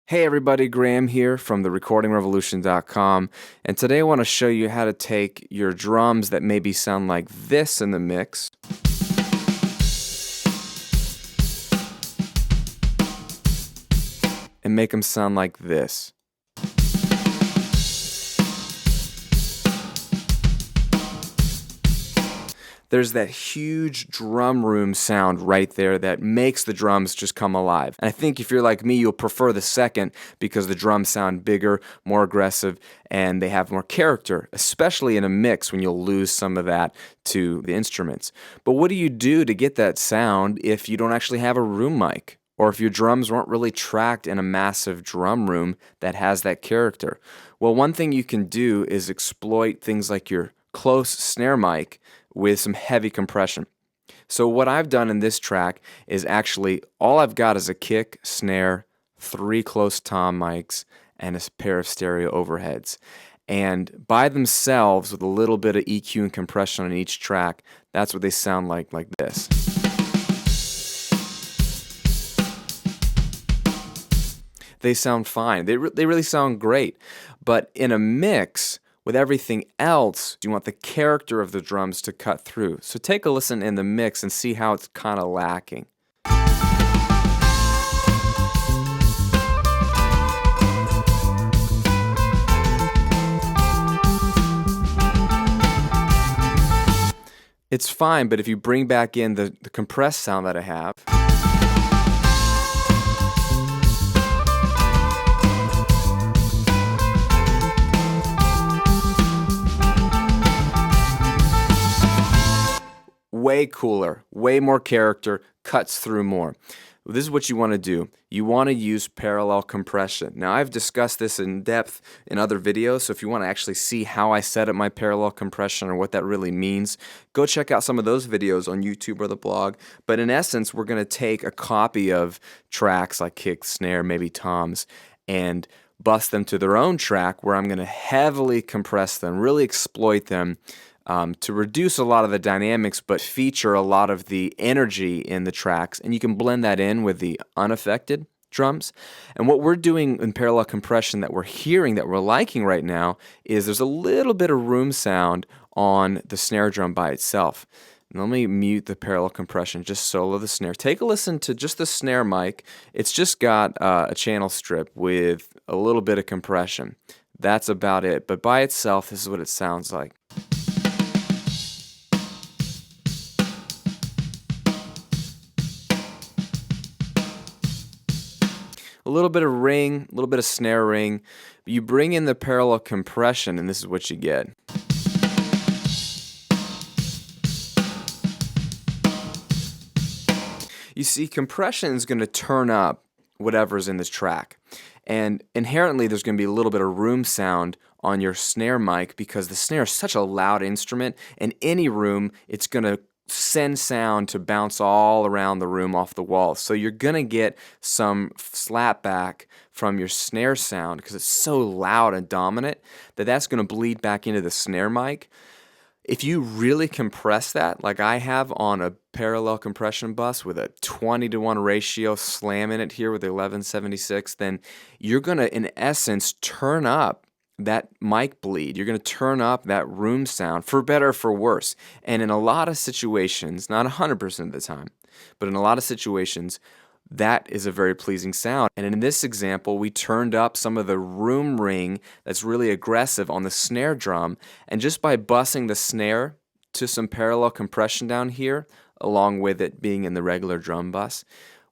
Hey everybody, Graham here from therecordingrevolution.com, and today I want to show you how to take your drums that maybe sound like this in the mix and make them sound like this. There's that huge drum room sound right there that makes the drums just come alive. And I think if you're like me, you'll prefer the second because the drums sound bigger, more aggressive, and they have more character, especially in a mix when you'll lose some of that to the instruments. But what do you do to get that sound if you don't actually have a room mic? Or if your drums weren't really tracked in a massive drum room that has that character? Well, one thing you can do is exploit things like your close snare mic with some heavy compression. So what I've done in this track is actually all I've got is a kick, snare, 3 close tom mics, and a pair of stereo overheads. And by themselves, with a little bit of EQ and compression on each track, that's what they sound like this. They sound fine. They really sound great. But in a mix, with everything else, you want the character of the drums to cut through. So take a listen in the mix and see how it's kind of lacking. It's fine, but if you bring back in the compressed sound that I have, way cooler, way more character, cuts through more. This is what you want to do. You want to use parallel compression. Now, I've discussed this in depth in other videos, so if you want to actually see how I set up my parallel compression or what that really means, go check out some of those videos on YouTube or the blog. But in essence, we're going to take a copy of tracks like kick, snare, maybe toms, and bust them to their own track where I'm going to heavily compress them, really exploit them, to reduce a lot of the dynamics but feature a lot of the energy in the tracks, and you can blend that in with the unaffected drums. And what we're doing in parallel compression that we're hearing, that we're liking right now, is there's a little bit of room sound on the snare drum by itself. And let me mute the parallel compression, just solo the snare. Take a listen to just the snare mic. It's just got a channel strip with a little bit of compression. That's about it, but by itself, this is what it sounds like. A little bit of ring, a little bit of snare ring. You bring in the parallel compression, and this is what you get. You see, compression is going to turn up whatever's in this track. And inherently, there's going to be a little bit of room sound on your snare mic because the snare is such a loud instrument. In any room, it's going to send sound to bounce all around the room off the walls. So you're going to get some slapback from your snare sound because it's so loud and dominant that that's going to bleed back into the snare mic. If you really compress that, like I have on a parallel compression bus with a 20-to-1 ratio slamming it here with the 1176, then you're going to, in essence, turn up that mic bleed. You're going to turn up that room sound, for better or for worse. And in a lot of situations, not 100% of the time, but in a lot of situations, that is a very pleasing sound. And in this example, we turned up some of the room ring that's really aggressive on the snare drum, and just by bussing the snare to some parallel compression down here, along with it being in the regular drum bus,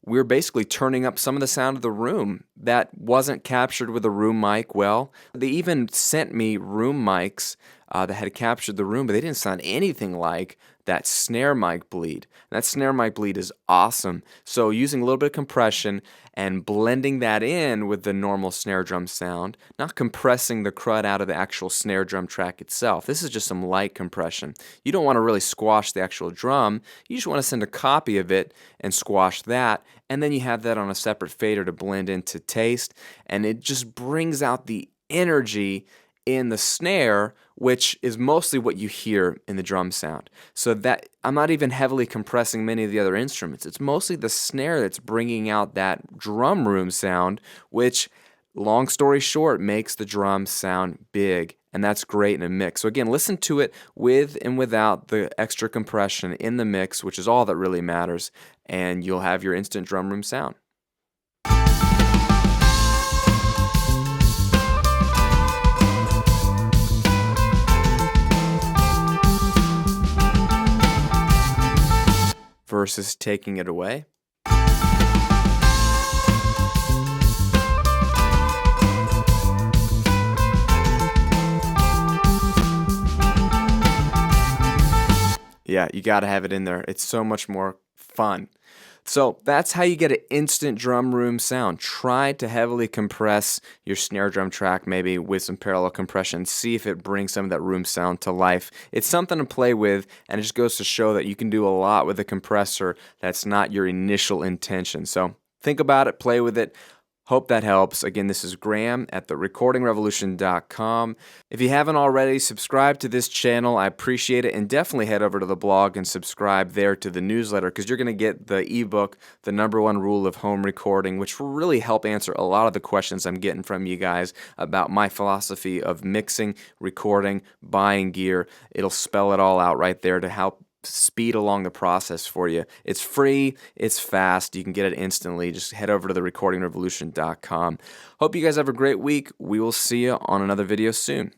we're basically turning up some of the sound of the room that wasn't captured with a room mic well. They even sent me room mics that had captured the room, but they didn't sound anything like that snare mic bleed. And that snare mic bleed is awesome. So using a little bit of compression and blending that in with the normal snare drum sound, not compressing the crud out of the actual snare drum track itself. This is just some light compression. You don't want to really squash the actual drum. You just want to send a copy of it and squash that. And then you have that on a separate fader to blend into taste. And it just brings out the energy in the snare, which is mostly what you hear in the drum sound. So that I'm not even heavily compressing many of the other instruments. It's mostly the snare that's bringing out that drum room sound, which long story short, makes the drum sound big, and that's great in a mix. So again, listen to it with and without the extra compression in the mix, which is all that really matters, and you'll have your instant drum room sound. Versus taking it away. Yeah, you got to have it in there. It's so much more fun. So that's how you get an instant drum room sound. Try to heavily compress your snare drum track, maybe with some parallel compression. See if it brings some of that room sound to life. It's something to play with, and it just goes to show that you can do a lot with a compressor that's not your initial intention. So think about it, play with it. Hope that helps. Again, this is Graham at therecordingrevolution.com. If you haven't already, subscribe to this channel. I appreciate it. And definitely head over to the blog and subscribe there to the newsletter, because you're going to get the ebook, The #1 Rule of Home Recording, which will really help answer a lot of the questions I'm getting from you guys about my philosophy of mixing, recording, buying gear. It'll spell it all out right there to help speed along the process for you. It's free, it's fast, you can get it instantly. Just head over to therecordingrevolution.com. Hope you guys have a great week. We will see you on another video soon.